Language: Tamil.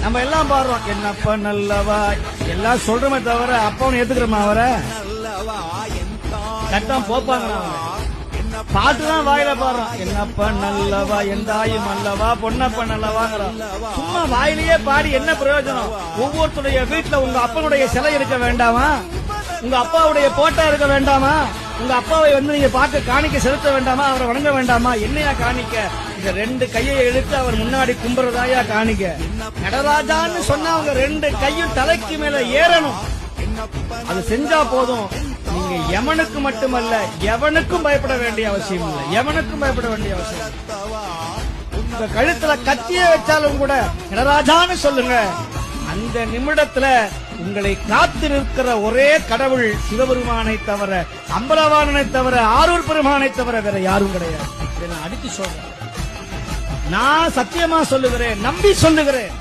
நம்ம எல்லாம் பாடுறோம், என்னப்பா நல்லவா எல்லாம் சொல்றமே தவிர அப்பாவும் ஏத்துக்கிறோமா? அவரை கட்டம் போப்பாங்க. பாட்டுதான் வாயில பாடுறோம், என்னப்பா நல்லவா எந்தாயும் அல்லவா பொன்னப்ப நல்லவாங்கிறோம். சும்மா வாயிலேயே பாடி என்ன பிரயோஜனம்? ஒவ்வொருத்தருடைய வீட்டுல உங்க அப்பனுடைய சிலை இருக்க வேண்டாமா? உங்க அப்பாவுடைய போட்டா இருக்க வேண்டாமா? உங்க அப்பாவை நீங்க பார்க்க காணிக்க செலுத்த வேண்டாமா? அவரை வணங்க வேண்டாமா? என்னையா காணிக்க? இந்த 2 கையை எடுத்து அவர் முன்னாடி கும்புறதாயா காணிக்க? நடராஜான்னு சொன்னா அவங்க 2 கையும் தலைக்கு மேல ஏறணும். அது செஞ்சா போதும். நீங்க யமனுக்கு மட்டுமல்ல எவனுக்கும் பயப்பட வேண்டிய அவசியம் இல்லை. எவனுக்கும் பயப்பட வேண்டிய அவசியம். உங்க கழுத்துல கத்திய வச்சாலும் கூட நடராஜான்னு சொல்லுங்க. அந்த நிமிடத்துல உங்களை காத்து நிற்கிற ஒரே கடவுள் சிவபெருமானை தவிர, அம்பலவாணனை தவிர, ஆரூர் பெருமானை தவிர வேற யாரும் கிடையாது. இதை நான் அடித்து சொல்றேன். நான் சத்தியமா சொல்லுகிறேன், நம்பி சொல்லுகிறேன்.